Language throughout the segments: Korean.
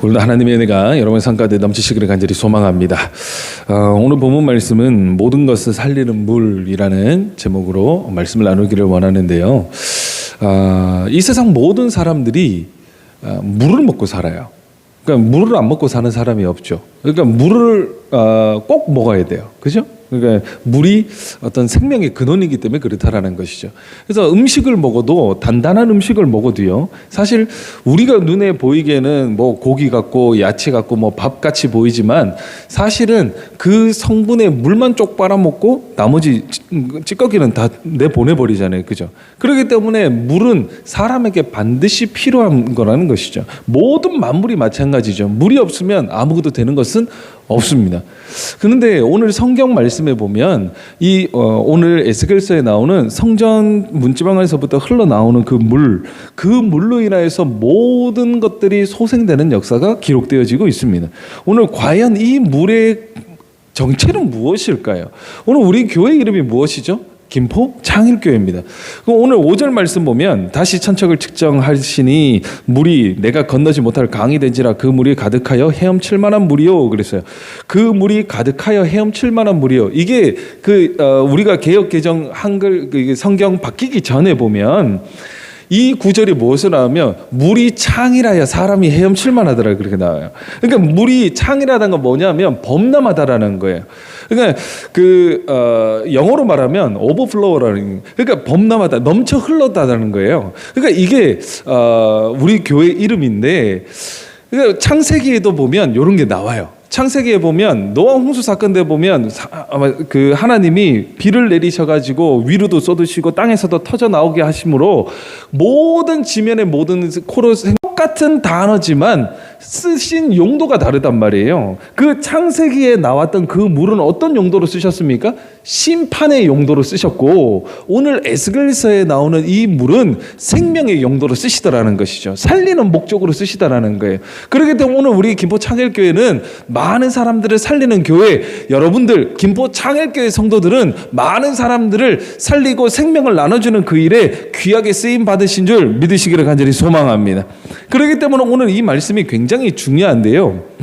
오늘도 하나님의 은혜가 여러분의 삶 가운데 넘치시기를 간절히 소망합니다. 오늘 본문 말씀은 모든 것을 살리는 물이라는 제목으로 말씀을 나누기를 원하는데요. 이 세상 모든 사람들이 물을 먹고 살아요. 그러니까 물을 안 먹고 사는 사람이 없죠. 그러니까 물을 꼭 먹어야 돼요. 그죠? 그러니까 물이 어떤 생명의 근원이기 때문에 그렇다라는 것이죠. 그래서 음식을 먹어도 단단한 음식을 먹어도요. 사실 우리가 눈에 보이기에는 뭐 고기 같고 야채 같고 뭐 밥 같이 보이지만 사실은 그 성분의 물만 쪽 빨아먹고 나머지 찌꺼기는 다 내보내버리잖아요. 그죠? 그렇기 때문에 물은 사람에게 반드시 필요한 거라는 것이죠. 모든 만물이 마찬가지죠. 물이 없으면 아무것도 되는 것은 없습니다. 그런데 오늘 성경 말씀에 보면 오늘 에스겔서에 나오는 성전 문지방에서부터 흘러나오는 그 물로 인하여서 모든 것들이 소생되는 역사가 기록되어지고 있습니다. 오늘 과연 이 물의 정체는 무엇일까요? 오늘 우리 교회 이름이 무엇이죠? 김포 창일교회입니다. 오늘 5절 말씀 보면 다시 천척을 측정하시니 물이 내가 건너지 못할 강이 된지라 그 물이 가득하여 헤엄칠 만한 물이요 그랬어요. 그 물이 가득하여 헤엄칠 만한 물이요. 이게 우리가 개역 개정 한글 성경 바뀌기 전에 보면 이 구절이 무엇을 나오면 물이 창이라야 사람이 헤엄칠 만하더라 그렇게 나와요. 그러니까 물이 창이라는 건 뭐냐면 범람하다라는 거예요. 그러니까 영어로 말하면 overflow라는, 그러니까 범람하다, 넘쳐 흘렀다는 거예요. 그러니까 이게 우리 교회 이름인데, 그러니까 창세기에도 보면 이런 게 나와요. 창세기에 보면 노아 홍수 사건 때 보면 그 하나님이 비를 내리셔가지고 위로도 쏟으시고 땅에서도 터져 나오게 하심으로 모든 지면의 모든 코로 똑같은 단어지만 쓰신 용도가 다르단 말이에요. 그 창세기에 나왔던 그 물은 어떤 용도로 쓰셨습니까? 심판의 용도로 쓰셨고 오늘 에스겔서에 나오는 이 물은 생명의 용도로 쓰시더라는 것이죠. 살리는 목적으로 쓰시더라는 거예요. 그렇기 때문에 오늘 우리 김포 창일교회는 많은 사람들을 살리는 교회, 여러분들 김포 창일교회 성도들은 많은 사람들을 살리고 생명을 나눠주는 그 일에 귀하게 쓰임 받으신 줄 믿으시기를 간절히 소망합니다. 그렇기 때문에 오늘 이 말씀이 굉장히 중요한데요.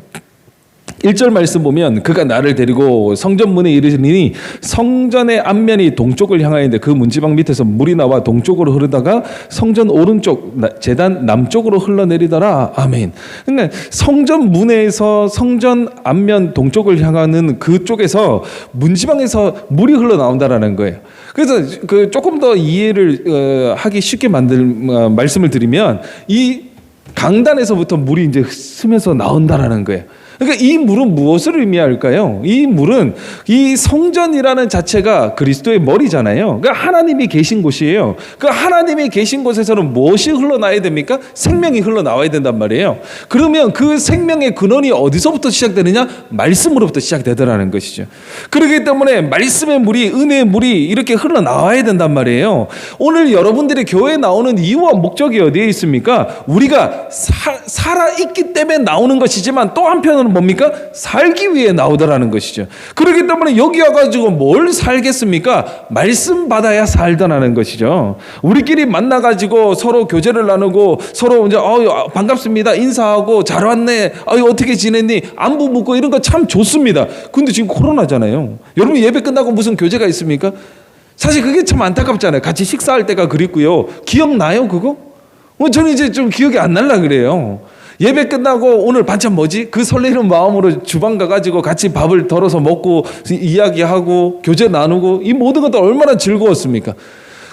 1절 말씀 보면 그가 나를 데리고 성전문에 이르시니 성전의 앞면이 동쪽을 향하였는데 그 문지방 밑에서 물이 나와 동쪽으로 흐르다가 성전 오른쪽 제단 남쪽으로 흘러내리더라. 아멘. 그러니까 성전 문에서 성전 앞면 동쪽을 향하는 그쪽에서 문지방에서 물이 흘러나온다라는 거예요. 그래서 조금 더 이해를 하기 쉽게 말씀을 드리면 이 강단에서부터 물이 이제 스며서 나온다라는 거예요. 그러니까 이 물은 무엇을 의미할까요? 이 물은 이 성전이라는 자체가 그리스도의 머리잖아요. 그러니까 하나님이 계신 곳이에요. 그 하나님이 계신 곳에서는 무엇이 흘러나와야 됩니까? 생명이 흘러나와야 된단 말이에요. 그러면 그 생명의 근원이 어디서부터 시작되느냐? 말씀으로부터 시작되더라는 것이죠. 그렇기 때문에 말씀의 물이, 은혜의 물이 이렇게 흘러나와야 된단 말이에요. 오늘 여러분들이 교회에 나오는 이유와 목적이 어디에 있습니까? 우리가 살아있기 때문에 나오는 것이지만 또 한편으로는 뭡니까? 살기 위해 나오더라는 것이죠. 그렇기 때문에 여기 와가지고 뭘 살겠습니까? 말씀 받아야 살더라는 것이죠. 우리끼리 만나가지고 서로 교제를 나누고 서로 이제 반갑습니다 인사하고 잘 왔네 어떻게 지냈니 안부 묻고 이런 거 참 좋습니다. 근데 지금 코로나잖아요. 여러분 예배 끝나고 무슨 교제가 있습니까? 사실 그게 참 안타깝잖아요. 같이 식사할 때가 그립고요. 기억나요 그거? 저는 이제 좀 기억이 안 날라 그래요. 예배 끝나고 오늘 반찬 뭐지? 그 설레는 마음으로 주방 가가지고 같이 밥을 덜어서 먹고 이야기하고 교제 나누고 이 모든 것들 얼마나 즐거웠습니까?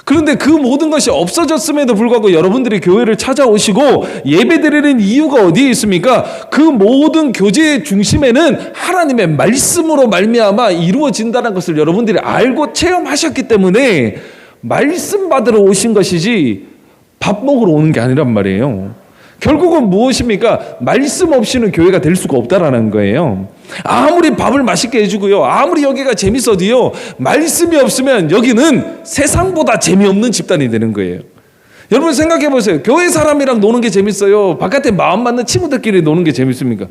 그런데 그 모든 것이 없어졌음에도 불구하고 여러분들이 교회를 찾아오시고 예배드리는 이유가 어디에 있습니까? 그 모든 교제의 중심에는 하나님의 말씀으로 말미암아 이루어진다는 것을 여러분들이 알고 체험하셨기 때문에 말씀 받으러 오신 것이지 밥 먹으러 오는 게 아니란 말이에요. 결국은 무엇입니까? 말씀 없이는 교회가 될 수가 없다라는 거예요. 아무리 밥을 맛있게 해주고요, 아무리 여기가 재밌어도요, 말씀이 없으면 여기는 세상보다 재미없는 집단이 되는 거예요. 여러분 생각해 보세요. 교회 사람이랑 노는 게 재밌어요? 바깥에 마음 맞는 친구들끼리 노는 게 재밌습니까?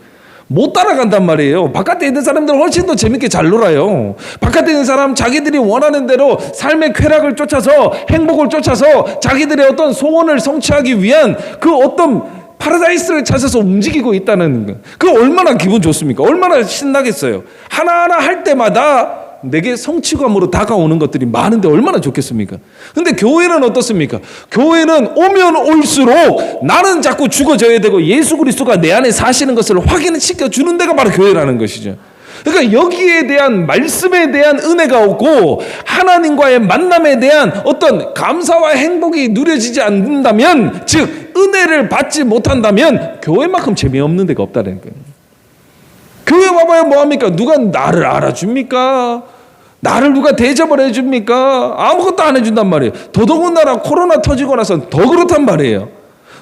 못 따라간단 말이에요. 바깥에 있는 사람들은 훨씬 더 재밌게 잘 놀아요. 바깥에 있는 사람 자기들이 원하는 대로 삶의 쾌락을 쫓아서 행복을 쫓아서 자기들의 어떤 소원을 성취하기 위한 그 어떤 파라다이스를 찾아서 움직이고 있다는 거. 그 얼마나 기분 좋습니까? 얼마나 신나겠어요. 하나하나 할 때마다 내게 성취감으로 다가오는 것들이 많은데 얼마나 좋겠습니까? 근데 교회는 어떻습니까? 교회는 오면 올수록 나는 자꾸 죽어져야 되고 예수 그리스도가 내 안에 사시는 것을 확인시켜 주는 데가 바로 교회라는 것이죠. 그러니까 여기에 대한 말씀에 대한 은혜가 없고 하나님과의 만남에 대한 어떤 감사와 행복이 누려지지 않는다면, 즉 은혜를 받지 못한다면 교회만큼 재미없는 데가 없다는 거예요. 교회 와봐야 뭐합니까? 누가 나를 알아줍니까? 나를 누가 대접을 해줍니까? 아무것도 안 해준단 말이에요. 더더군다나 코로나 터지고 나서 더 그렇단 말이에요.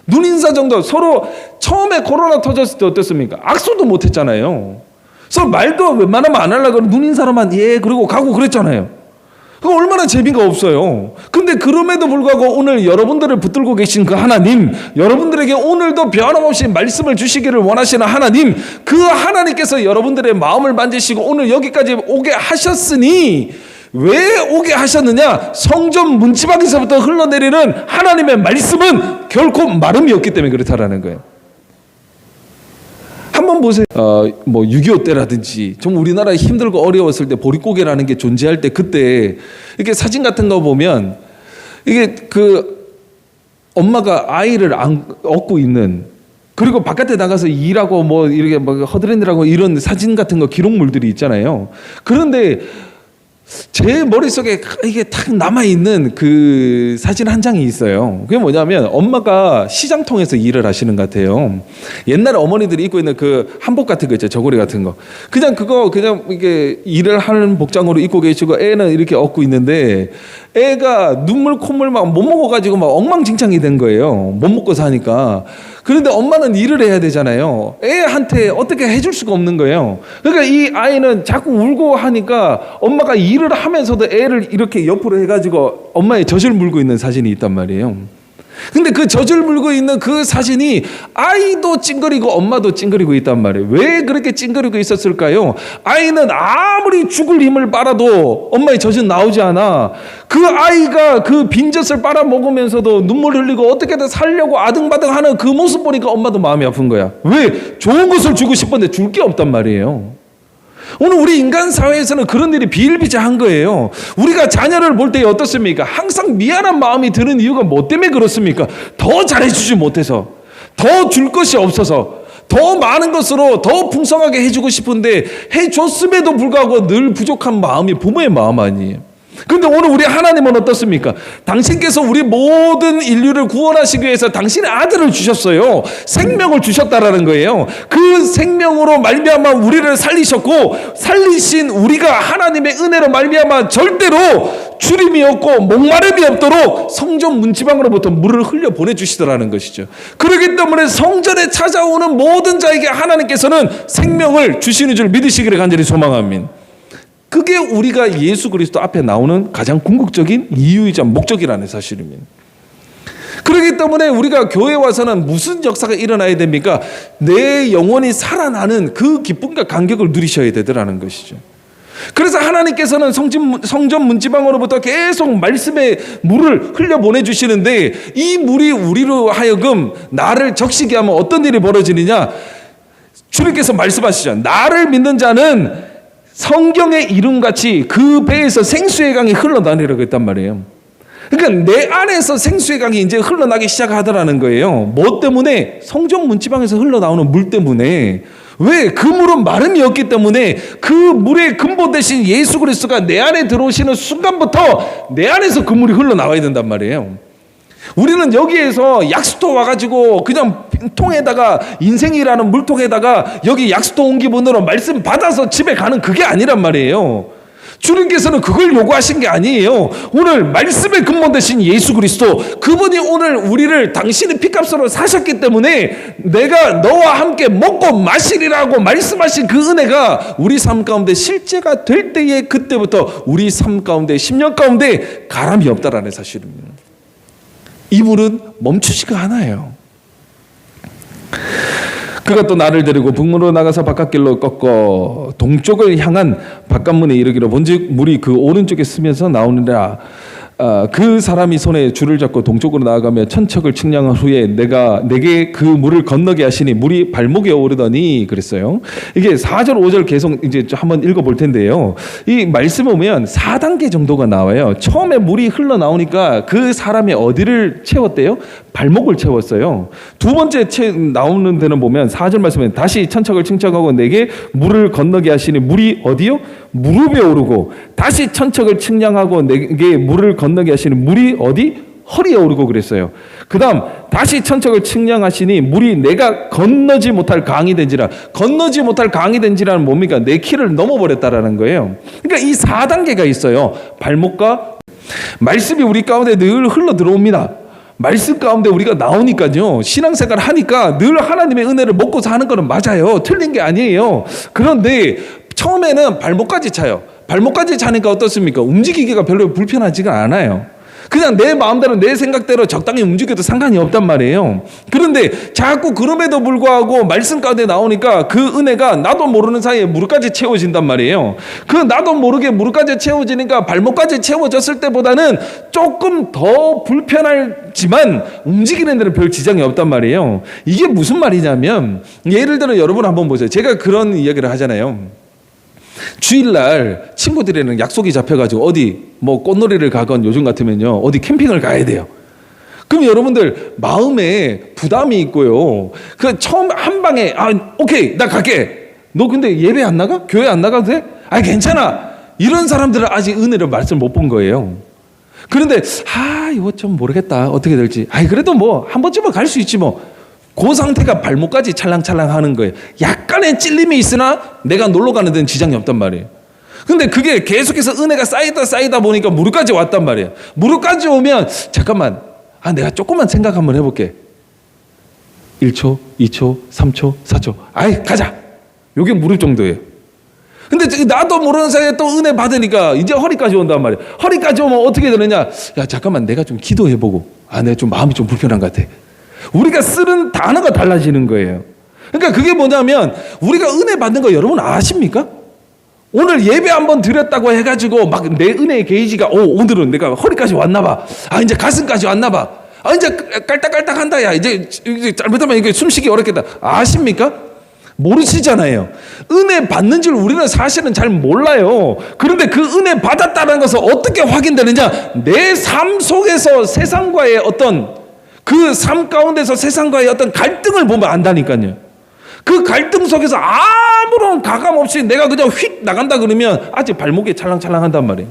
눈인사 정도. 서로 처음에 코로나 터졌을 때 어땠습니까? 악수도 못했잖아요. 서로 말도 웬만하면 안 하려고 눈인사로만 예 그러고 가고 그랬잖아요. 그거 얼마나 재미가 없어요. 근데 그럼에도 불구하고 오늘 여러분들을 붙들고 계신 그 하나님, 여러분들에게 오늘도 변함없이 말씀을 주시기를 원하시는 하나님, 그 하나님께서 여러분들의 마음을 만지시고 오늘 여기까지 오게 하셨으니, 왜 오게 하셨느냐? 성전 문지방에서부터 흘러내리는 하나님의 말씀은 결코 마름이 없기 때문에 그렇다라는 거예요. 한번 보세요. 6.25 때라든지 좀 우리나라 힘들고 어려웠을 때 보릿고개라는 게 존재할 때, 그때 이렇게 사진 같은 거 보면 이게 그 엄마가 아이를 업고 있는, 그리고 바깥에 나가서 일하고 뭐 이렇게 뭐 허드렛일하고 이런 사진 같은 거 기록물들이 있잖아요. 그런데 제 머릿속에 이게 탁 남아있는 그 사진 한 장이 있어요. 그게 뭐냐면 엄마가 시장통에서 일을 하시는 것 같아요. 옛날에 어머니들이 입고 있는 그 한복 같은 거 있죠. 저고리 같은 거. 그냥 그거 그냥 이게 일을 하는 복장으로 입고 계시고 애는 이렇게 업고 있는데 애가 눈물 콧물 막 못 먹어가지고 막 엉망진창이 된 거예요. 못 먹고 사니까. 그런데 엄마는 일을 해야 되잖아요. 애한테 어떻게 해줄 수가 없는 거예요. 그러니까 이 아이는 자꾸 울고 하니까 엄마가 일을 하면서도 애를 이렇게 옆으로 해가지고 엄마의 젖을 물고 있는 사진이 있단 말이에요. 근데 그 젖을 물고 있는 그 사진이 아이도 찡그리고 엄마도 찡그리고 있단 말이에요. 왜 그렇게 찡그리고 있었을까요? 아이는 아무리 죽을 힘을 빨아도 엄마의 젖은 나오지 않아. 그 아이가 그 빈젖을 빨아먹으면서도 눈물 흘리고 어떻게든 살려고 아등바등하는 그 모습 보니까 엄마도 마음이 아픈 거야. 왜? 좋은 것을 주고 싶은데 줄 게 없단 말이에요. 오늘 우리 인간 사회에서는 그런 일이 비일비재한 거예요. 우리가 자녀를 볼 때 어떻습니까? 항상 미안한 마음이 드는 이유가 뭐 때문에 그렇습니까? 더 잘해주지 못해서, 더 줄 것이 없어서, 더 많은 것으로 더 풍성하게 해주고 싶은데 해줬음에도 불구하고 늘 부족한 마음이 부모의 마음 아니에요. 그런데 오늘 우리 하나님은 어떻습니까? 당신께서 우리 모든 인류를 구원하시기 위해서 당신의 아들을 주셨어요. 생명을 주셨다라는 거예요. 그 생명으로 말미암아 우리를 살리셨고, 살리신 우리가 하나님의 은혜로 말미암아 절대로 주림이 없고 목마름이 없도록 성전 문지방으로부터 물을 흘려 보내주시더라는 것이죠. 그렇기 때문에 성전에 찾아오는 모든 자에게 하나님께서는 생명을 주시는 줄 믿으시기를 간절히 소망합니다. 그게 우리가 예수 그리스도 앞에 나오는 가장 궁극적인 이유이자 목적이라는 사실입니다. 그렇기 때문에 우리가 교회 와서는 무슨 역사가 일어나야 됩니까? 내 영혼이 살아나는 그 기쁨과 감격을 누리셔야 되더라는 것이죠. 그래서 하나님께서는 성전 문지방으로부터 계속 말씀의 물을 흘려보내주시는데, 이 물이 우리로 하여금 나를 적시게 하면 어떤 일이 벌어지느냐? 주님께서 말씀하시죠. 나를 믿는 자는 성경의 이름같이 그 배에서 생수의 강이 흘러다니라고 했단 말이에요. 그러니까 내 안에서 생수의 강이 이제 흘러나기 시작하더라는 거예요. 뭐 때문에? 성전 문지방에서 흘러나오는 물 때문에. 왜? 그 물은 마름이 없기 때문에 그 물의 근본 대신 예수 그리스도가 내 안에 들어오시는 순간부터 내 안에서 그 물이 흘러나와야 된단 말이에요. 우리는 여기에서 약수터 와가지고 그냥 통에다가, 인생이라는 물통에다가 여기 약수터 온 기분으로 말씀 받아서 집에 가는 그게 아니란 말이에요. 주님께서는 그걸 요구하신 게 아니에요. 오늘 말씀의 근본 되신 예수 그리스도, 그분이 오늘 우리를 당신의 피값으로 사셨기 때문에 내가 너와 함께 먹고 마시리라고 말씀하신 그 은혜가 우리 삶 가운데 실제가 될 때에 그때부터 우리 삶 가운데 10년 가운데 가람이 없다라는 사실입니다. 이 물은 멈추지가 않아요. 그가 또 나를 데리고 북문으로 나가서 바깥길로 꺾어 동쪽을 향한 바깥문에 이르기로 본즉 물이 그 오른쪽에 스며서 나오느라 그 사람이 손에 줄을 잡고 동쪽으로 나아가며 천척을 측량한 후에 내게 그 물을 건너게 하시니 물이 발목에 오르더니 그랬어요. 이게 4절 5절 계속 이제 한번 읽어볼 텐데요. 이 말씀을 보면 4단계 정도가 나와요. 처음에 물이 흘러나오니까 그 사람의 어디를 채웠대요? 발목을 채웠어요. 두 번째 나오는 데는 보면 4절 말씀에 다시 천척을 측량하고 내게 물을 건너게 하시니 물이 어디요? 무릎에 오르고 다시 천척을 측량하고 내게 물을 건너게 하시니 물이 어디? 허리에 오르고 그랬어요. 그 다음 다시 천척을 측량하시니 물이 내가 건너지 못할 강이 된지라. 건너지 못할 강이 된지라는 뭡니까? 내 키를 넘어버렸다라는 거예요. 그러니까 이 4단계가 있어요. 발목과 말씀이 우리 가운데 늘 흘러 들어옵니다. 말씀 가운데 우리가 나오니까요, 신앙생활 하니까 늘 하나님의 은혜를 먹고 사는 거는 맞아요. 틀린 게 아니에요. 그런데 처음에는 발목까지 차요. 발목까지 차니까 어떻습니까? 움직이기가 별로 불편하지가 않아요. 그냥 내 마음대로 내 생각대로 적당히 움직여도 상관이 없단 말이에요. 그런데 자꾸 그럼에도 불구하고 말씀 가운데 나오니까 그 은혜가 나도 모르는 사이에 무릎까지 채워진단 말이에요. 그 나도 모르게 무릎까지 채워지니까 발목까지 채워졌을 때보다는 조금 더 불편하지만 움직이는 데는 별 지장이 없단 말이에요. 이게 무슨 말이냐면, 예를 들어 여러분 한번 보세요. 제가 그런 이야기를 하잖아요. 주일날 친구들이랑 약속이 잡혀가지고 어디 뭐 꽃놀이를 가건 요즘 같으면요 어디 캠핑을 가야 돼요. 그럼 여러분들 마음에 부담이 있고요. 그 처음 한 방에 오케이 나 갈게. 너 근데 예배 안 나가? 교회 안 나가도 돼? 괜찮아. 이런 사람들은 아직 은혜를 말씀 못 본 거예요. 그런데 이거 좀 모르겠다 어떻게 될지. 그래도 뭐 한 번쯤은 갈 수 있지 뭐. 그 상태가 발목까지 찰랑찰랑 하는 거예요. 약간의 찔림이 있으나 내가 놀러 가는 데는 지장이 없단 말이에요. 근데 그게 계속해서 은혜가 쌓이다 보니까 무릎까지 왔단 말이에요. 무릎까지 오면 잠깐만, 내가 조금만 생각 한번 해볼게. 1초, 2초, 3초, 4초. 가자. 요게 무릎 정도예요. 근데 나도 모르는 사이에 또 은혜 받으니까 이제 허리까지 온단 말이에요. 허리까지 오면 어떻게 되느냐? 잠깐만 내가 좀 기도해보고. 내가 좀 마음이 좀 불편한 것 같아. 우리가 쓰는 단어가 달라지는 거예요. 그러니까 그게 뭐냐면 우리가 은혜 받는 거 여러분 아십니까? 오늘 예배 한번 드렸다고 해가지고 막 내 은혜의 게이지가 오늘은 내가 허리까지 왔나 봐. 이제 가슴까지 왔나 봐. 이제 깔딱깔딱 한다. 야 이제 잘못하면 이게 숨쉬기 어렵겠다. 아십니까? 모르시잖아요. 은혜 받는 줄 우리는 사실은 잘 몰라요. 그런데 그 은혜 받았다는 것은 어떻게 확인되느냐? 내 삶 속에서 세상과의 어떤 그 삶 가운데서 세상과의 어떤 갈등을 보면 안다니까요. 그 갈등 속에서 아무런 가감 없이 내가 그냥 휙 나간다 그러면 아직 발목이 찰랑찰랑 한단 말이에요.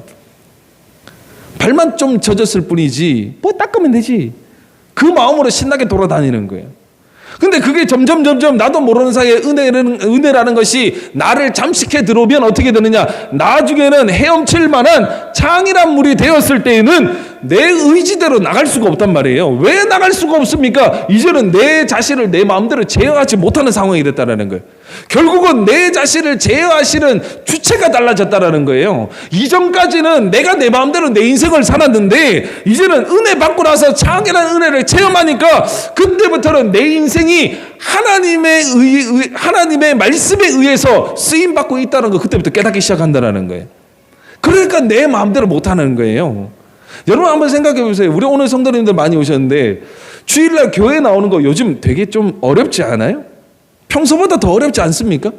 발만 좀 젖었을 뿐이지 뭐 닦으면 되지. 그 마음으로 신나게 돌아다니는 거예요. 근데 그게 점점 나도 모르는 사이에 은혜라는 것이 나를 잠식해 들어오면 어떻게 되느냐? 나중에는 헤엄칠 만한 창이란 물이 되었을 때에는 내 의지대로 나갈 수가 없단 말이에요. 왜 나갈 수가 없습니까? 이제는 내 자신을 내 마음대로 제어하지 못하는 상황이 됐다는 거예요. 결국은 내 자신을 제어하시는 주체가 달라졌다는 거예요. 이전까지는 내가 내 마음대로 내 인생을 살았는데 이제는 은혜 받고 나서 창이라는 은혜를 체험하니까 그때부터는 내 인생이 하나님의 말씀에 의해서 쓰임 받고 있다는 거 그때부터 깨닫기 시작한다는 거예요. 그러니까 내 마음대로 못하는 거예요. 여러분 한번 생각해 보세요. 우리 오늘 성도님들 많이 오셨는데 주일날 교회 나오는 거 요즘 되게 좀 어렵지 않아요? 평소보다 더 어렵지 않습니까?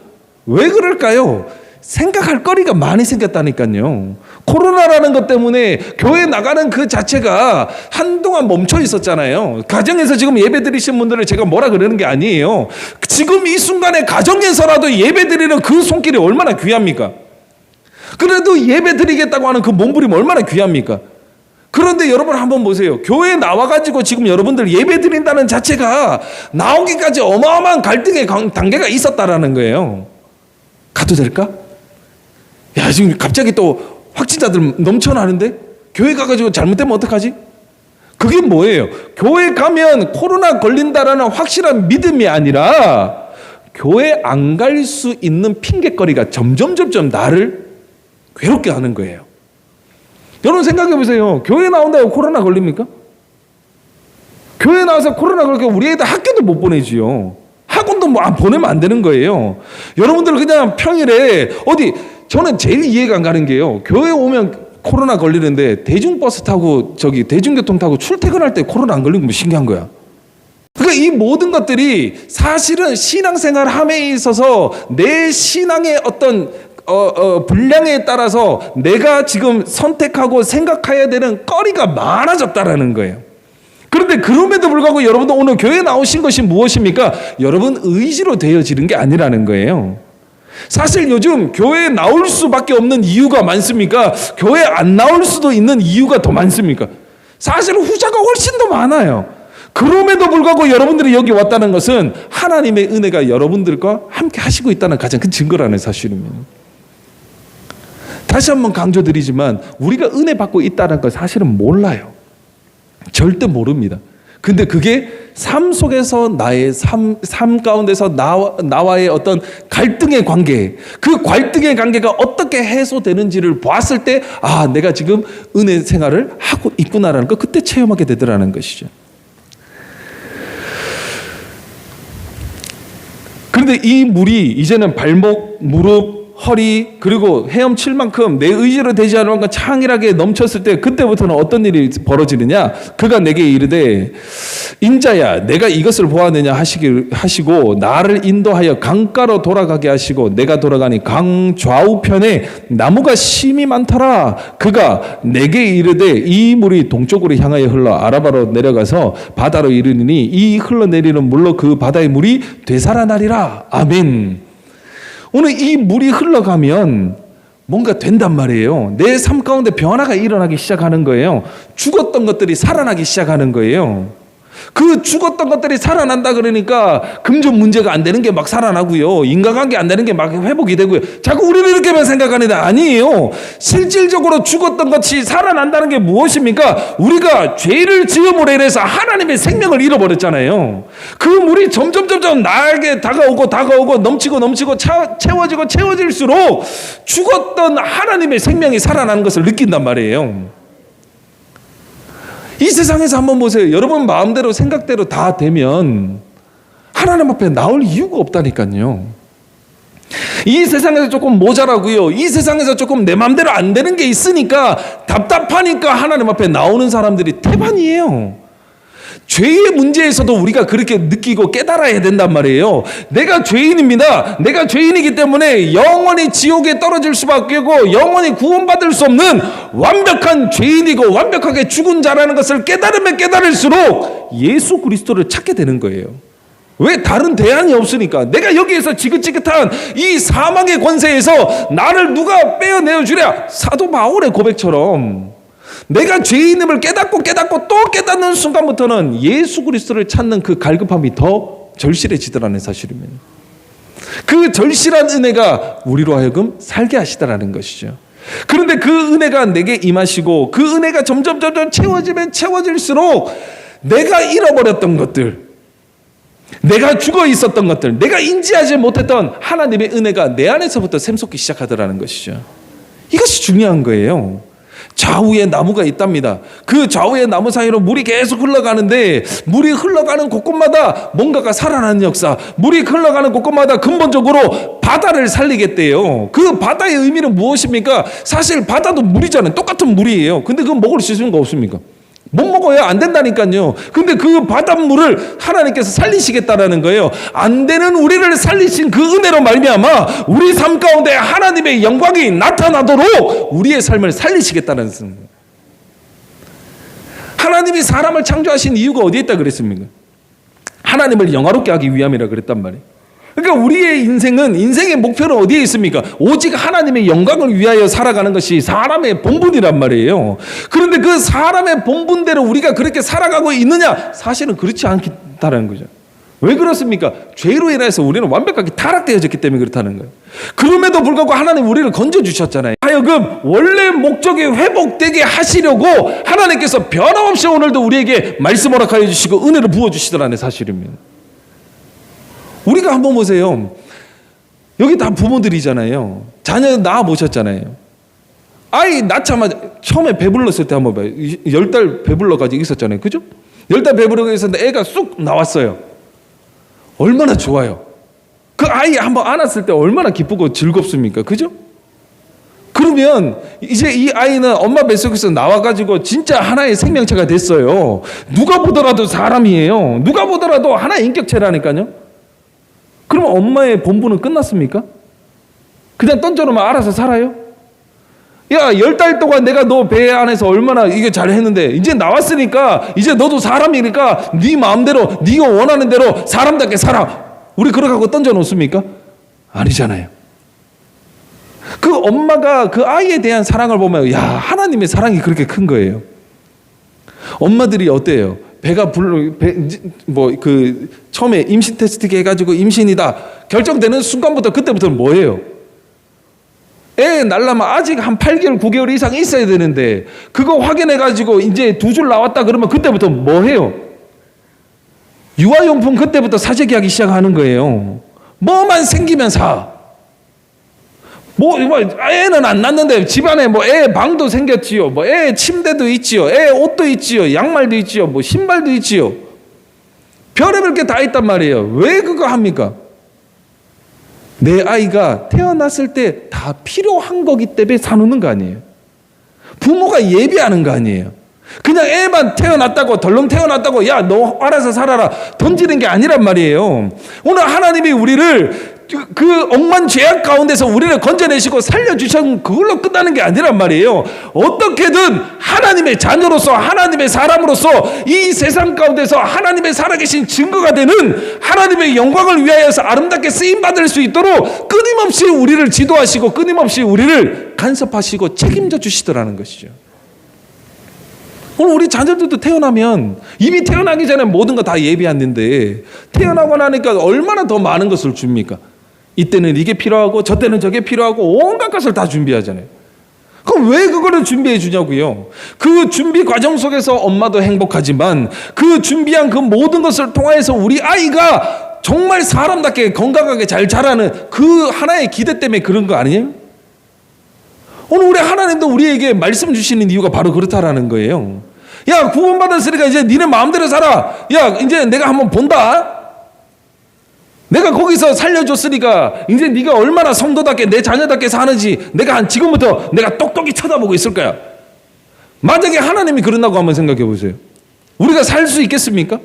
왜 그럴까요? 생각할 거리가 많이 생겼다니까요. 코로나라는 것 때문에 교회 나가는 그 자체가 한동안 멈춰 있었잖아요. 가정에서 지금 예배 드리신 분들을 제가 뭐라 그러는 게 아니에요. 지금 이 순간에 가정에서라도 예배 드리는 그 손길이 얼마나 귀합니까? 그래도 예배 드리겠다고 하는 그 몸부림 얼마나 귀합니까? 그런데 여러분 한번 보세요. 교회에 나와가지고 지금 여러분들 예배 드린다는 자체가 나오기까지 어마어마한 갈등의 단계가 있었다라는 거예요. 가도 될까? 지금 갑자기 또 확진자들 넘쳐나는데 교회 가가지고 잘못되면 어떡하지? 그게 뭐예요? 교회 가면 코로나 걸린다라는 확실한 믿음이 아니라 교회 안 갈 수 있는 핑계거리가 점점 나를 괴롭게 하는 거예요. 여러분 생각해 보세요. 교회 나온다고 코로나 걸립니까? 교회 나와서 코로나 걸리면 우리 애들 학교도 못 보내지요. 학원도 보내면 안 되는 거예요. 여러분들 그냥 평일에 저는 제일 이해가 안 가는 게요. 교회 오면 코로나 걸리는데 대중버스 타고 대중교통 타고 출퇴근할 때 코로나 안 걸린 거 뭐 신기한 거야. 그러니까 이 모든 것들이 사실은 신앙생활함에 있어서 내 신앙의 어떤 분량에 따라서 내가 지금 선택하고 생각해야 되는 거리가 많아졌다라는 거예요. 그런데 그럼에도 불구하고 여러분도 오늘 교회에 나오신 것이 무엇입니까? 여러분 의지로 되어지는 게 아니라는 거예요. 사실 요즘 교회에 나올 수밖에 없는 이유가 많습니까? 교회에 안 나올 수도 있는 이유가 더 많습니까? 사실은 후자가 훨씬 더 많아요. 그럼에도 불구하고 여러분들이 여기 왔다는 것은 하나님의 은혜가 여러분들과 함께 하시고 있다는 가장 큰 증거라는 사실입니다. 다시 한번 강조드리지만 우리가 은혜 받고 있다는 걸 사실은 몰라요. 절대 모릅니다. 근데 그게 삶 속에서 나의 삶 가운데서 나와의 어떤 갈등의 관계, 그 갈등의 관계가 어떻게 해소되는지를 봤을 때 내가 지금 은혜 생활을 하고 있구나라는 거 그때 체험하게 되더라는 것이죠. 그런데 이 물이 이제는 발목, 무릎, 허리 그리고 헤엄칠 만큼 내 의지로 되지 않을 만큼 창일하게 넘쳤을 때 그때부터는 어떤 일이 벌어지느냐? 그가 내게 이르되 인자야 내가 이것을 보았느냐 하시고 나를 인도하여 강가로 돌아가게 하시고 내가 돌아가니 강 좌우편에 나무가 심이 많더라. 그가 내게 이르되 이 물이 동쪽으로 향하여 흘러 아라바로 내려가서 바다로 이르니 이 흘러내리는 물로 그 바다의 물이 되살아나리라. 아멘. 오늘 이 물이 흘러가면 뭔가 된단 말이에요. 내 삶 가운데 변화가 일어나기 시작하는 거예요. 죽었던 것들이 살아나기 시작하는 거예요. 그 죽었던 것들이 살아난다 그러니까 금전 문제가 안 되는 게 막 살아나고요. 인간관계 안 되는 게 막 회복이 되고요. 자꾸 우리는 이렇게만 생각하는데 아니에요. 실질적으로 죽었던 것이 살아난다는 게 무엇입니까? 우리가 죄를 지음으로 인해서 하나님의 생명을 잃어버렸잖아요. 그 물이 점점 나에게 다가오고 넘치고 채워질수록 죽었던 하나님의 생명이 살아나는 것을 느낀단 말이에요. 이 세상에서 한번 보세요. 여러분 마음대로 생각대로 다 되면 하나님 앞에 나올 이유가 없다니까요. 이 세상에서 조금 모자라고요. 이 세상에서 조금 내 마음대로 안 되는 게 있으니까 답답하니까 하나님 앞에 나오는 사람들이 태반이에요. 죄의 문제에서도 우리가 그렇게 느끼고 깨달아야 된단 말이에요. 내가 죄인입니다. 내가 죄인이기 때문에 영원히 지옥에 떨어질 수밖에 없고 영원히 구원받을 수 없는 완벽한 죄인이고 완벽하게 죽은 자라는 것을 깨달으면 깨달을수록 예수 그리스도를 찾게 되는 거예요. 왜? 다른 대안이 없으니까. 내가 여기에서 지긋지긋한 이 사망의 권세에서 나를 누가 빼어내어 주랴. 사도 바울의 고백처럼 내가 죄인임을 깨닫고 또 깨닫는 순간부터는 예수 그리스도를 찾는 그 갈급함이 더 절실해지더라는 사실입니다. 그 절실한 은혜가 우리로 하여금 살게 하시더라는 것이죠. 그런데 그 은혜가 내게 임하시고 그 은혜가 점점 채워지면 채워질수록 내가 잃어버렸던 것들, 내가 죽어 있었던 것들, 내가 인지하지 못했던 하나님의 은혜가 내 안에서부터 샘솟기 시작하더라는 것이죠. 이것이 중요한 거예요. 좌우에 나무가 있답니다. 그 좌우의 나무 사이로 물이 계속 흘러가는데 물이 흘러가는 곳곳마다 뭔가가 살아나는 역사, 물이 흘러가는 곳곳마다 근본적으로 바다를 살리겠대요. 그 바다의 의미는 무엇입니까? 사실 바다도 물이잖아요. 똑같은 물이에요. 근데 그건 먹을 수 있는 거 없습니까? 못 먹어야 안 된다니까요. 근데 그 바닷물을 하나님께서 살리시겠다라는 거예요. 안 되는 우리를 살리신 그 은혜로 말미암아 우리 삶 가운데 하나님의 영광이 나타나도록 우리의 삶을 살리시겠다는 것입니다. 하나님이 사람을 창조하신 이유가 어디에 있다 그랬습니까? 하나님을 영화롭게 하기 위함이라 그랬단 말이에요. 그러니까 우리의 인생의 목표는 어디에 있습니까? 오직 하나님의 영광을 위하여 살아가는 것이 사람의 본분이란 말이에요. 그런데 그 사람의 본분대로 우리가 그렇게 살아가고 있느냐? 사실은 그렇지 않다는 거죠. 왜 그렇습니까? 죄로 인해서 우리는 완벽하게 타락되어졌기 때문에 그렇다는 거예요. 그럼에도 불구하고 하나님 우리를 건져주셨잖아요. 하여금 원래 목적이 회복되게 하시려고 하나님께서 변함없이 오늘도 우리에게 말씀 허락하여 주시고 은혜를 부어주시더라는 사실입니다. 우리가 한번 보세요. 여기 다 부모들이잖아요. 자녀 낳아 보셨잖아요. 아이 낳자마자 처음에 배불렀을 때 한번 봐요. 10달 배불러가지고 있었잖아요. 그죠? 10달 배불러가지고 있었는데 애가 쑥 나왔어요. 얼마나 좋아요. 그 아이 한번 안았을 때 얼마나 기쁘고 즐겁습니까? 그죠? 그럼 그러면 이제 이 아이는 엄마 뱃속에서 나와가지고 진짜 하나의 생명체가 됐어요. 누가 보더라도 사람이에요. 누가 보더라도 하나의 인격체라니까요. 그러면 엄마의 본분은 끝났습니까? 그냥 던져놓으면 알아서 살아요? 야, 10달 동안 내가 너 배 안에서 얼마나 이게 잘했는데 이제 나왔으니까 이제 너도 사람이니까 네 마음대로 네가 원하는 대로 사람답게 살아. 우리 그러고 던져놓습니까? 아니잖아요. 그 엄마가 그 아이에 대한 사랑을 보면 야, 하나님의 사랑이 그렇게 큰 거예요. 엄마들이 어때요? 배가 처음에 임신 테스트 해가지고 임신이다 결정되는 순간부터 그때부터는 뭐예요? 애 낳으려면 아직 한 8개월 9개월 이상 있어야 되는데 그거 확인해가지고 이제 2줄 나왔다 그러면 그때부터 뭐해요? 유아용품 그때부터 사재기하기 시작하는 거예요. 뭐만 생기면 사. 애는 안 낳는데 집안에 애 방도 생겼지요. 애 침대도 있지요. 애 옷도 있지요. 양말도 있지요. 신발도 있지요. 별의별 게 다 있단 말이에요. 왜 그거 합니까? 내 아이가 태어났을 때 다 필요한 거기 때문에 사놓는 거 아니에요. 부모가 예비하는 거 아니에요. 그냥 애만 태어났다고 덜렁 태어났다고 야, 너 알아서 살아라 던지는 게 아니란 말이에요. 오늘 하나님이 우리를 그 억만 죄악 가운데서 우리를 건져내시고 살려주신 그걸로 끝나는 게 아니란 말이에요. 어떻게든 하나님의 자녀로서 하나님의 사람으로서 이 세상 가운데서 하나님의 살아계신 증거가 되는 하나님의 영광을 위하여서 아름답게 쓰임받을 수 있도록 끊임없이 우리를 지도하시고 끊임없이 우리를 간섭하시고 책임져 주시더라는 것이죠. 오늘 우리 자녀들도 태어나면 이미 태어나기 전에 모든 거 다 예비했는데 태어나고 나니까 얼마나 더 많은 것을 줍니까? 이때는 이게 필요하고 저때는 저게 필요하고 온갖 것을 다 준비하잖아요. 그럼 왜 그거를 준비해 주냐고요? 그 준비 과정 속에서 엄마도 행복하지만 그 준비한 그 모든 것을 통해서 우리 아이가 정말 사람답게 건강하게 잘 자라는 그 하나의 기대 때문에 그런 거 아니에요? 오늘 우리 하나님도 우리에게 말씀 주시는 이유가 바로 그렇다라는 거예요. 야, 구원받았으니까 이제 니네 마음대로 살아. 야, 이제 내가 한번 본다. 내가 거기서 살려줬으니까 이제 네가 얼마나 성도답게 내 자녀답게 사는지 내가 지금부터 내가 똑똑히 쳐다보고 있을 거야. 만약에 하나님이 그런다고 한번 생각해 보세요. 우리가 살 수 있겠습니까?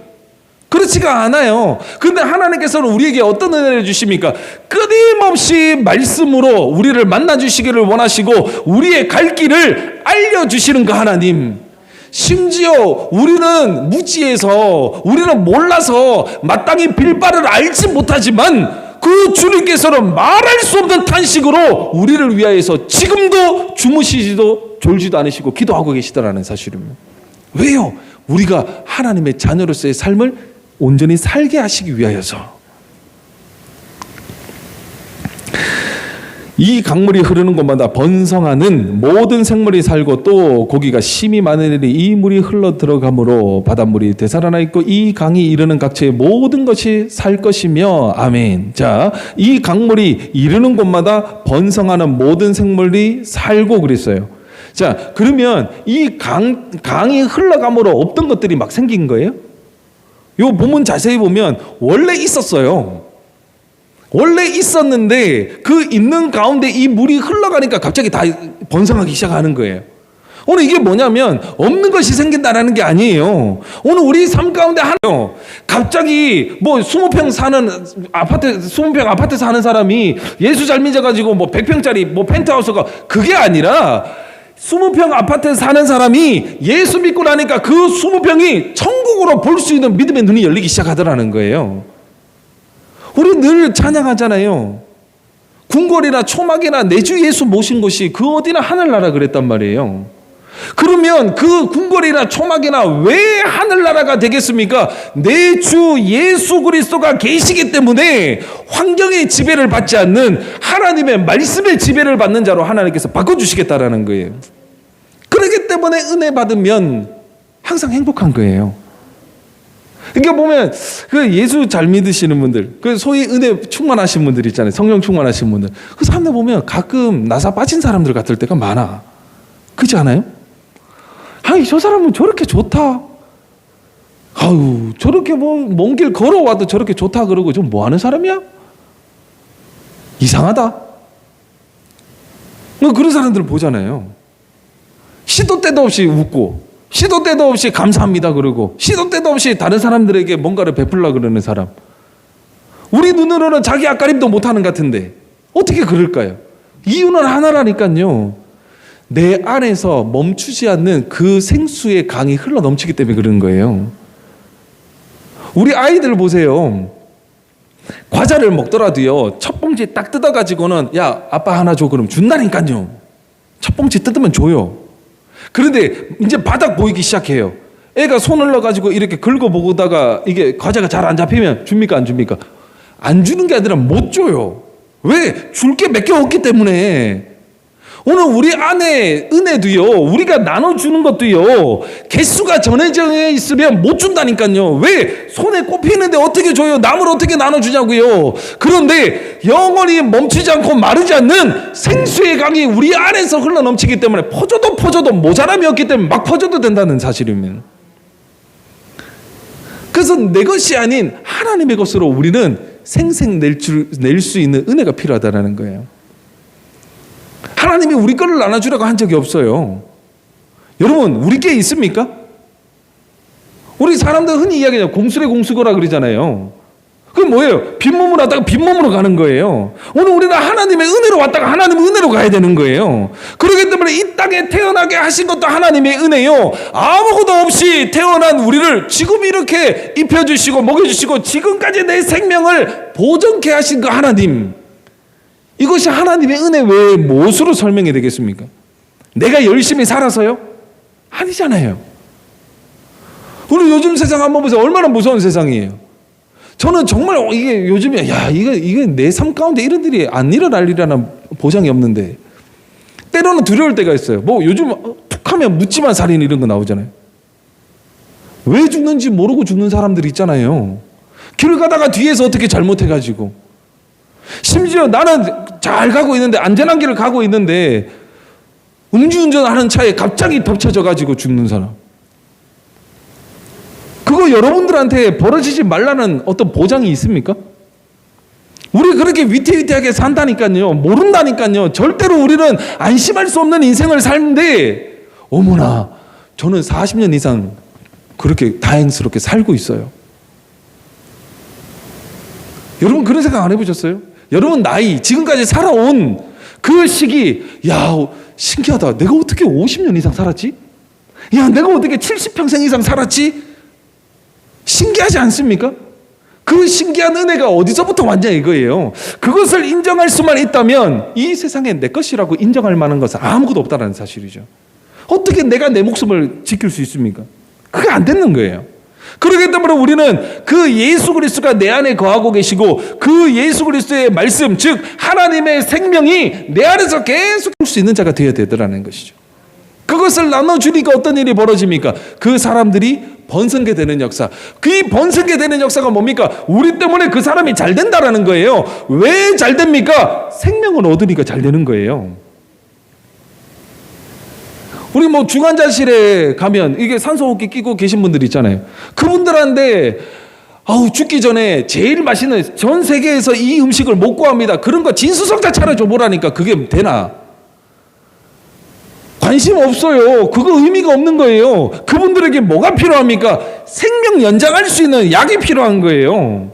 그렇지가 않아요. 근데 하나님께서는 우리에게 어떤 은혜를 주십니까? 끊임없이 말씀으로 우리를 만나주시기를 원하시고 우리의 갈 길을 알려주시는 그 하나님. 심지어 우리는 무지해서 우리는 몰라서 마땅히 빌바를 알지 못하지만 그 주님께서는 말할 수 없는 탄식으로 우리를 위하여서 지금도 주무시지도 졸지도 않으시고 기도하고 계시다라는 사실입니다. 왜요? 우리가 하나님의 자녀로서의 삶을 온전히 살게 하시기 위하여서. 이 강물이 흐르는 곳마다 번성하는 모든 생물이 살고 또 고기가 심이 많으니 이 물이 흘러 들어가므로 바닷물이 되살아나 있고 이 강이 이르는 각처의 모든 것이 살 것이며 아멘. 자, 이 강물이 이르는 곳마다 번성하는 모든 생물이 살고 그랬어요. 자, 그러면 이 강이 흘러감으로 없던 것들이 막 생긴 거예요? 요 본문 자세히 보면 원래 있었어요. 원래 있었는데 그 있는 가운데 이 물이 흘러가니까 갑자기 다 번성하기 시작하는 거예요. 오늘 이게 뭐냐면 없는 것이 생긴다라는 게 아니에요. 오늘 우리 삶 가운데 하나요. 갑자기 20평 사는 아파트, 20평 아파트 사는 사람이 예수 잘 믿어가지고 100평짜리 펜트하우스가 그게 아니라 20평 아파트에 사는 사람이 예수 믿고 나니까 그 20평이 천국으로 볼 수 있는 믿음의 눈이 열리기 시작하더라는 거예요. 우리 늘 찬양하잖아요. 궁궐이나 초막이나 내 주 예수 모신 곳이 그 어디나 하늘나라 그랬단 말이에요. 그러면 그 궁궐이나 초막이나 왜 하늘나라가 되겠습니까? 내 주 예수 그리스도가 계시기 때문에 환경의 지배를 받지 않는 하나님의 말씀의 지배를 받는 자로 하나님께서 바꿔주시겠다라는 거예요. 그렇기 때문에 은혜 받으면 항상 행복한 거예요. 그러니까 보면 그 예수 잘 믿으시는 분들, 그 소위 은혜 충만하신 분들 있잖아요. 성령 충만하신 분들. 그 사람들 보면 가끔 나사 빠진 사람들 같을 때가 많아. 그렇지 않아요? 아니, 저 사람은 저렇게 좋다. 아유, 저렇게 먼 길 걸어와도 저렇게 좋다 그러고 좀 뭐 하는 사람이야? 이상하다. 그런 사람들을 보잖아요. 시도 때도 없이 웃고 시도 때도 없이 감사합니다 그러고 시도 때도 없이 다른 사람들에게 뭔가를 베풀려고 그러는 사람. 우리 눈으로는 자기 앞가림도 못하는 것 같은데 어떻게 그럴까요? 이유는 하나라니까요. 내 안에서 멈추지 않는 그 생수의 강이 흘러넘치기 때문에 그런 거예요. 우리 아이들 보세요. 과자를 먹더라도요, 첫 봉지 딱 뜯어가지고는 야 아빠 하나 줘 그럼 준다니까요. 첫 봉지 뜯으면 줘요. 그런데 이제 바닥 보이기 시작해요. 애가 손을 넣어가지고 이렇게 긁어보다가 이게 과자가 잘 안 잡히면 줍니까 안 줍니까? 안 주는 게 아니라 못 줘요. 왜? 줄 게 몇 개 없기 때문에. 오늘 우리 안에 은혜도요, 우리가 나눠주는 것도요, 개수가 정해져 있으면 못 준다니까요. 왜? 손에 꼽히는데 어떻게 줘요? 남을 어떻게 나눠주냐고요. 그런데 영원히 멈추지 않고 마르지 않는 생수의 강이 우리 안에서 흘러넘치기 때문에 퍼줘도 모자람이 없기 때문에 막 퍼줘도 된다는 사실입니다. 그래서 내 것이 아닌 하나님의 것으로 우리는 생생 낼 수 있는 은혜가 필요하다는 거예요. 하나님이 우리 거를 나눠주라고 한 적이 없어요. 여러분, 우리 게 있습니까? 우리 사람들 흔히 이야기하잖아요. 공수래 공수거라 그러잖아요. 그게 뭐예요? 빈몸으로 왔다가 빈몸으로 가는 거예요. 오늘 우리는 하나님의 은혜로 왔다가 하나님의 은혜로 가야 되는 거예요. 그렇기 때문에 이 땅에 태어나게 하신 것도 하나님의 은혜요. 아무것도 없이 태어난 우리를 지금 이렇게 입혀주시고 먹여주시고 지금까지 내 생명을 보존케 하신 그 하나님, 이것이 하나님의 은혜 외에 무엇으로 설명이 되겠습니까? 내가 열심히 살아서요? 아니잖아요. 우리 요즘 세상 한번 보세요. 얼마나 무서운 세상이에요. 저는 정말 이게 요즘에 이게 내 삶 가운데 이런 일이 안 일어날 일이라는 보장이 없는데 때로는 두려울 때가 있어요. 뭐 요즘 툭하면 묻지마 살인 이런 거 나오잖아요. 왜 죽는지 모르고 죽는 사람들이 있잖아요. 길 가다가 뒤에서 어떻게 잘못해가지고, 심지어 나는 잘 가고 있는데 안전한 길을 가고 있는데 음주운전하는 차에 갑자기 덮쳐져가지고 죽는 사람. 그거 여러분들한테 벌어지지 말라는 어떤 보장이 있습니까? 우리 그렇게 위태위태하게 산다니까요. 모른다니까요. 절대로 우리는 안심할 수 없는 인생을 살는데 어머나 저는 40년 이상 그렇게 다행스럽게 살고 있어요. 여러분 그런 생각 안 해보셨어요? 여러분 나이 지금까지 살아온 그 시기, 야 신기하다. 내가 어떻게 50년 이상 살았지? 야 내가 어떻게 70평생 이상 살았지? 신기하지 않습니까? 그 신기한 은혜가 어디서부터 왔냐 이거예요. 그것을 인정할 수만 있다면 이 세상에 내 것이라고 인정할 만한 것은 아무것도 없다는 사실이죠. 어떻게 내가 내 목숨을 지킬 수 있습니까? 그게 안 되는 거예요. 그렇기 때문에 우리는 그 예수 그리스도가 내 안에 거하고 계시고 그 예수 그리스도의 말씀, 즉 하나님의 생명이 내 안에서 계속 할 수 있는 자가 되어야 되더라는 것이죠. 그것을 나눠주니까 어떤 일이 벌어집니까? 그 사람들이 번성게 되는 역사. 그 번성게 되는 역사가 뭡니까? 우리 때문에 그 사람이 잘 된다라는 거예요. 왜 잘 됩니까? 생명을 얻으니까 잘 되는 거예요. 우리 뭐 중환자실에 가면 이게 산소호흡기 끼고 계신 분들 있잖아요. 그분들한테 죽기 전에 제일 맛있는, 전 세계에서 이 음식을 못 구합니다, 그런 거 진수성찬 차려줘 보라니까 그게 되나? 관심 없어요. 그거 의미가 없는 거예요. 그분들에게 뭐가 필요합니까? 생명 연장할 수 있는 약이 필요한 거예요.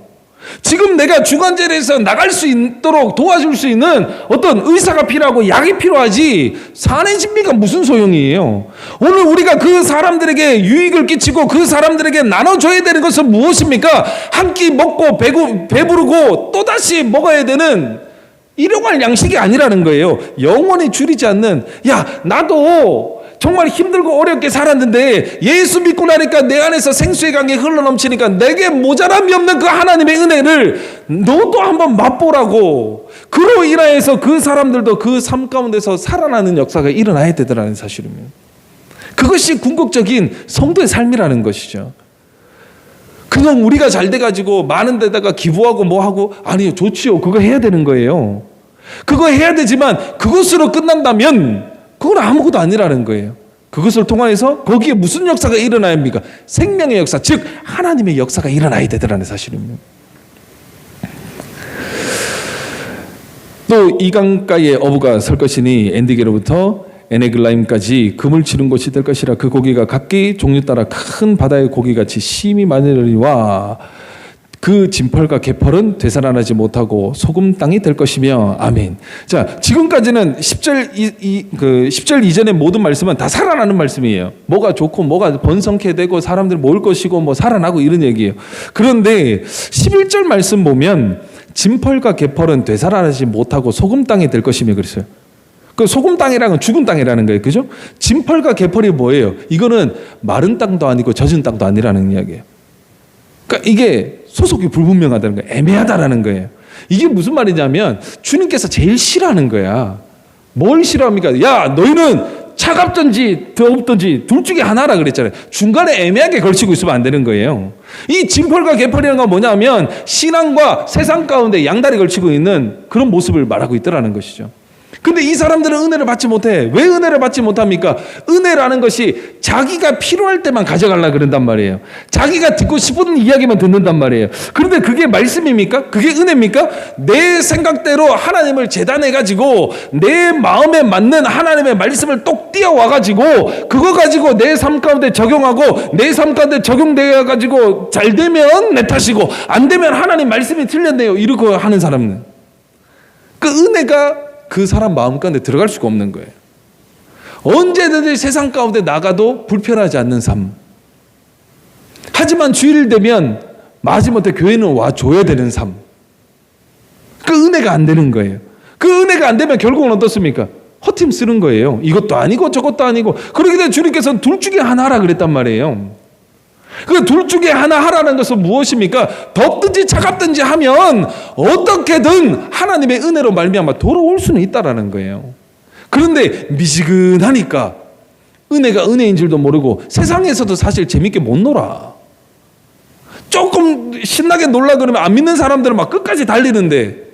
지금 내가 중환자실에서 나갈 수 있도록 도와줄 수 있는 어떤 의사가 필요하고 약이 필요하지 산의 진미가 무슨 소용이에요. 오늘 우리가 그 사람들에게 유익을 끼치고 그 사람들에게 나눠줘야 되는 것은 무엇입니까? 한 끼 먹고 배부르고 또다시 먹어야 되는 일용할 양식이 아니라는 거예요. 영원히 줄이지 않는, 야 나도 정말 힘들고 어렵게 살았는데 예수 믿고 나니까 내 안에서 생수의 강이 흘러넘치니까 내게 모자람이 없는 그 하나님의 은혜를 너도 한번 맛보라고, 그로 인하여서 그 사람들도 그 삶 가운데서 살아나는 역사가 일어나야 되더라는 사실입니다. 그것이 궁극적인 성도의 삶이라는 것이죠. 그냥 우리가 잘 돼가지고 많은 데다가 기부하고 뭐하고, 아니요 좋지요, 그거 해야 되는 거예요. 그거 해야 되지만 그것으로 끝난다면 그건 아무것도 아니라는 거예요. 그것을 통해서 거기에 무슨 역사가 일어나야 합니까? 생명의 역사, 즉 하나님의 역사가 일어나야 되더라는 사실입니다. 또 또 이 강가에 어부가 설 것이니 엔디게로부터 에네글라임까지 금을 치는 곳이 될 것이라. 그 고기가 각기 종류 따라 큰 바다의 고기같이 심히 많으리와 그 진펄과 개펄은 되살아나지 못하고 소금 땅이 될 것이며. 아멘. 자, 지금까지는 10절 이전의 모든 말씀은 다 살아나는 말씀이에요. 뭐가 좋고 뭐가 번성케 되고 사람들이 모을 것이고 뭐 살아나고 이런 얘기예요. 그런데 11절 말씀 보면 진펄과 개펄은 되살아나지 못하고 소금 땅이 될 것이며 그랬어요. 그 소금 땅이라는 건 죽은 땅이라는 거예요. 그죠? 진펄과 개펄이 뭐예요? 이거는 마른 땅도 아니고 젖은 땅도 아니라는 이야기예요. 그러니까 이게 소속이 불분명하다는 거예요. 애매하다라는 거예요. 이게 무슨 말이냐면 주님께서 제일 싫어하는 거야. 뭘 싫어합니까? 야, 너희는 차갑든지 더웁든지 둘 중에 하나라 그랬잖아요. 중간에 애매하게 걸치고 있으면 안 되는 거예요. 이 진펄과 개펄이라는 건 뭐냐면 신앙과 세상 가운데 양다리 걸치고 있는 그런 모습을 말하고 있더라는 것이죠. 근데 이 사람들은 은혜를 받지 못해. 왜 은혜를 받지 못합니까? 은혜라는 것이 자기가 필요할 때만 가져가려고 그런단 말이에요. 자기가 듣고 싶은 이야기만 듣는단 말이에요. 그런데 그게 말씀입니까? 그게 은혜입니까? 내 생각대로 하나님을 재단해가지고 내 마음에 맞는 하나님의 말씀을 똑 띄어와가지고 그거 가지고 내 삶 가운데 적용하고 내 삶 가운데 적용되어가지고 잘 되면 내 탓이고 안 되면 하나님 말씀이 틀렸네요. 이러고 하는 사람은 그 은혜가 그 사람 마음 가운데 들어갈 수가 없는 거예요. 언제든지 세상 가운데 나가도 불편하지 않는 삶. 하지만 주일 되면 마지못해 교회는 와줘야 되는 삶. 그 은혜가 안 되는 거예요. 그 은혜가 안 되면 결국은 어떻습니까? 헛힘 쓰는 거예요. 이것도 아니고 저것도 아니고. 그러기 때문에 주님께서는 둘 중에 하나 하라 그랬단 말이에요. 그 둘 중에 하나 하라는 것은 무엇입니까? 덥든지 차갑든지 하면 어떻게든 하나님의 은혜로 말미암아 돌아올 수는 있다라는 거예요. 그런데 미지근하니까 은혜가 은혜인 줄도 모르고 세상에서도 사실 재밌게 못 놀아. 조금 신나게 놀라 그러면 안 믿는 사람들은 막 끝까지 달리는데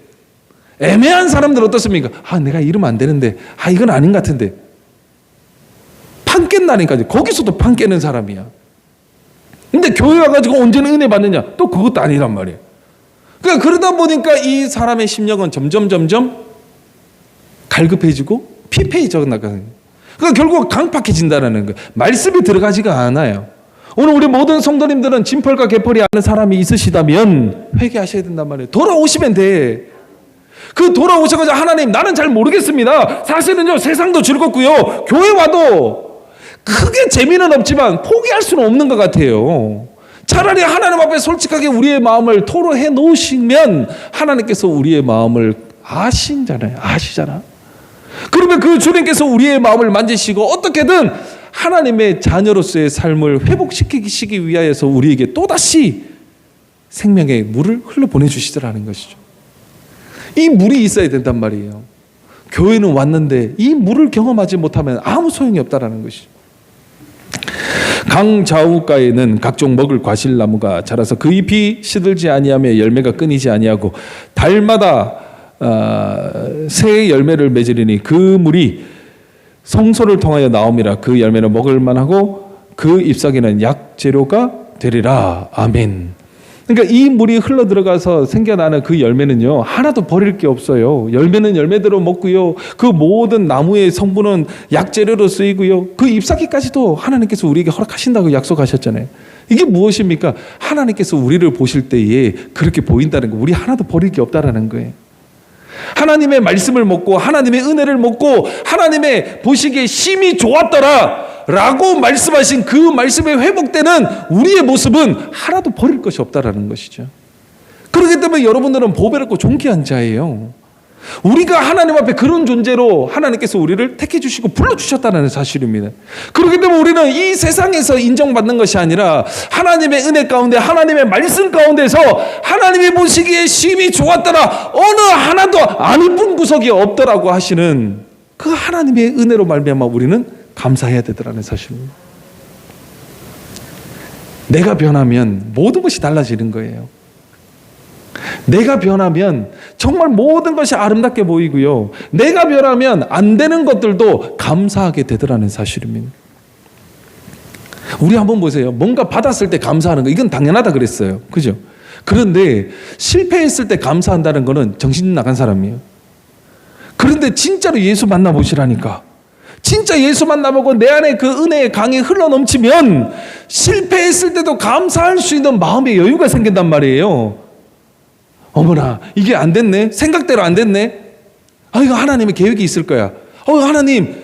애매한 사람들은 어떻습니까? 아, 내가 이러면 안 되는데, 아, 이건 아닌 것 같은데. 판 깬다니까. 거기서도 판 깨는 사람이야. 근데 교회 와가지고 언제는 은혜 받느냐? 또 그것도 아니란 말이에요. 그러니까 그러다 보니까 이 사람의 심령은 점점 갈급해지고 피폐해져 나가는 거예요. 그러니까 결국 강팍해진다는 거예요. 말씀이 들어가지가 않아요. 오늘 우리 모든 성도님들은 진펄과 개펄이 아는 사람이 있으시다면 회개하셔야 된단 말이에요. 돌아오시면 돼. 그 돌아오셔가지고 하나님 나는 잘 모르겠습니다. 사실은요 세상도 즐겁고요 교회 와도 크게 재미는 없지만 포기할 수는 없는 것 같아요. 차라리 하나님 앞에 솔직하게 우리의 마음을 토로해 놓으시면 하나님께서 우리의 마음을 아시잖아. 그러면 그 주님께서 우리의 마음을 만지시고 어떻게든 하나님의 자녀로서의 삶을 회복시키기 위하여서 우리에게 또다시 생명의 물을 흘려보내주시더라는 것이죠. 이 물이 있어야 된단 말이에요. 교회는 왔는데 이 물을 경험하지 못하면 아무 소용이 없다라는 것이죠. 강 좌우가에는 각종 먹을 과실나무가 자라서 그 잎이 시들지 아니하며 열매가 끊이지 아니하고 달마다 새 열매를 맺으리니 그 물이 성소를 통하여 나옴이라. 그 열매는 먹을 만하고 그 잎사귀는 약재료가 되리라. 아멘. 그러니까 이 물이 흘러 들어가서 생겨나는 그 열매는요 하나도 버릴 게 없어요. 열매는 열매대로 먹고요. 그 모든 나무의 성분은 약재료로 쓰이고요. 그 잎사귀까지도 하나님께서 우리에게 허락하신다고 약속하셨잖아요. 이게 무엇입니까? 하나님께서 우리를 보실 때에 그렇게 보인다는 거. 우리 하나도 버릴 게 없다라는 거예요. 하나님의 말씀을 먹고 하나님의 은혜를 먹고 하나님의 보시기에 심히 좋았더라 라고 말씀하신 그 말씀에 회복되는 우리의 모습은 하나도 버릴 것이 없다라는 것이죠. 그렇기 때문에 여러분들은 보배롭고 존귀한 자예요. 우리가 하나님 앞에 그런 존재로 하나님께서 우리를 택해 주시고 불러주셨다는 사실입니다. 그렇기 때문에 우리는 이 세상에서 인정받는 것이 아니라 하나님의 은혜 가운데 하나님의 말씀 가운데서 하나님이 보시기에 심히 좋았더라 어느 하나도 안 이쁜 구석이 없더라고 하시는 그 하나님의 은혜로 말미암아 우리는 감사해야 되더라는 사실입니다. 내가 변하면 모든 것이 달라지는 거예요. 내가 변하면 정말 모든 것이 아름답게 보이고요. 내가 변하면 안 되는 것들도 감사하게 되더라는 사실입니다. 우리 한번 보세요. 뭔가 받았을 때 감사하는 거 이건 당연하다 그랬어요. 그죠? 그런데 실패했을 때 감사한다는 거는 정신 나간 사람이에요. 그런데 진짜로 예수 만나보시라니까. 진짜 예수 만나보고 내 안에 그 은혜의 강이 흘러넘치면 실패했을 때도 감사할 수 있는 마음의 여유가 생긴단 말이에요. 어머나, 이게 안 됐네. 생각대로 안 됐네. 이거 하나님의 계획이 있을 거야. 하나님,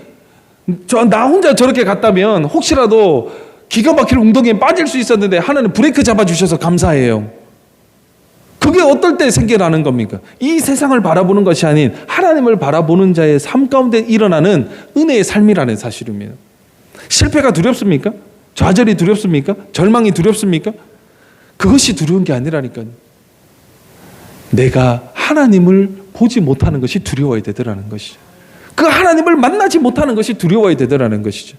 나 혼자 저렇게 갔다면 혹시라도 기가 막힐 웅덩이에 빠질 수 있었는데 하나님 브레이크 잡아주셔서 감사해요. 그게 어떨 때 생겨나는 겁니까? 이 세상을 바라보는 것이 아닌 하나님을 바라보는 자의 삶 가운데 일어나는 은혜의 삶이라는 사실입니다. 실패가 두렵습니까? 좌절이 두렵습니까? 절망이 두렵습니까? 그것이 두려운 게 아니라니까요. 내가 하나님을 보지 못하는 것이 두려워야 되더라는 것이죠. 그 하나님을 만나지 못하는 것이 두려워야 되더라는 것이죠.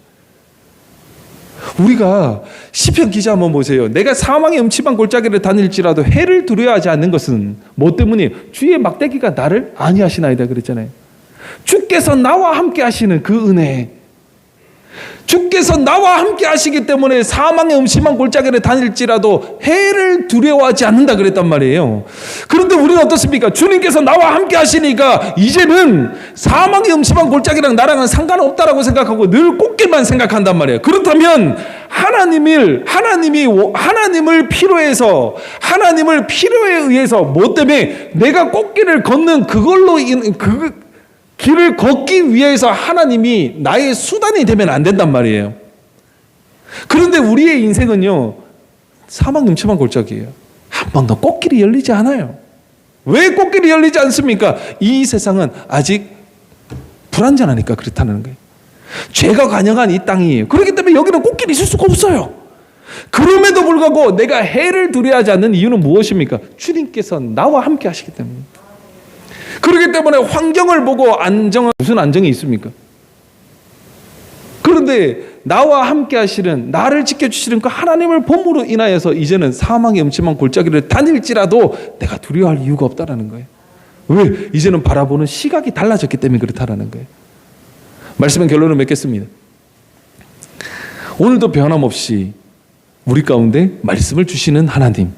우리가 시편 기자 한번 보세요. 내가 사망의 음침한 골짜기를 다닐지라도 해를 두려워하지 않는 것은 뭐 때문이에요? 주의 막대기가 나를 안위하시나이다 그랬잖아요. 주께서 나와 함께 하시는 그 은혜, 주께서 나와 함께 하시기 때문에 사망의 음침한 골짜기를 다닐지라도 해를 두려워하지 않는다 그랬단 말이에요. 그런데 우리는 어떻습니까? 주님께서 나와 함께 하시니까 이제는 사망의 음침한 골짜기랑 나랑은 상관없다라고 생각하고 늘 꽃길만 생각한단 말이에요. 그렇다면 하나님을 필요해서, 하나님을 필요에 의해서 뭐 때문에 내가 꽃길을 걷는 그걸로 길을 걷기 위해서 하나님이 나의 수단이 되면 안 된단 말이에요. 그런데 우리의 인생은요, 사망 음침한 골짜기예요. 한 번도 꽃길이 열리지 않아요. 왜 꽃길이 열리지 않습니까? 이 세상은 아직 불완전하니까 그렇다는 거예요. 죄가 관영한 이 땅이에요. 그렇기 때문에 여기는 꽃길이 있을 수가 없어요. 그럼에도 불구하고 내가 해를 두려워하지 않는 이유는 무엇입니까? 주님께서 나와 함께 하시기 때문입니다. 그렇기 때문에 환경을 보고 무슨 안정이 있습니까? 그런데 나와 함께 하시는, 나를 지켜주시는 그 하나님을 봄으로 인하여서 이제는 사망의 음침한 골짜기를 다닐지라도 내가 두려워할 이유가 없다라는 거예요. 왜? 이제는 바라보는 시각이 달라졌기 때문에 그렇다라는 거예요. 말씀의 결론을 맺겠습니다. 오늘도 변함없이 우리 가운데 말씀을 주시는 하나님,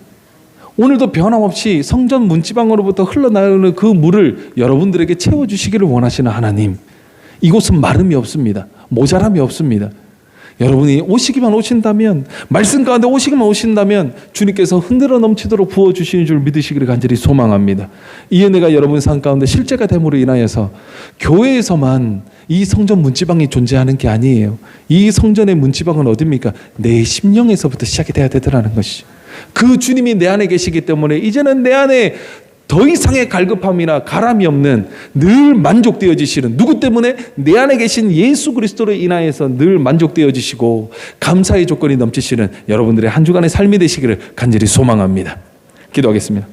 오늘도 변함없이 성전 문지방으로부터 흘러나오는 그 물을 여러분들에게 채워주시기를 원하시는 하나님, 이곳은 마름이 없습니다. 모자람이 없습니다. 여러분이 오신다면, 말씀 가운데 오신다면 주님께서 흔들어 넘치도록 부어주시는 줄 믿으시기를 간절히 소망합니다. 이 은혜가 여러분 삶 가운데 실제가 됨으로 인하여서 교회에서만 이 성전 문지방이 존재하는 게 아니에요. 이 성전의 문지방은 어디입니까? 내 심령에서부터 시작이 돼야 되더라는 것이죠. 그 주님이 내 안에 계시기 때문에 이제는 내 안에 더 이상의 갈급함이나 가람이 없는, 늘 만족되어지시는, 누구 때문에? 내 안에 계신 예수 그리스도로 인하여서 늘 만족되어지시고 감사의 조건이 넘치시는 여러분들의 한 주간의 삶이 되시기를 간절히 소망합니다. 기도하겠습니다.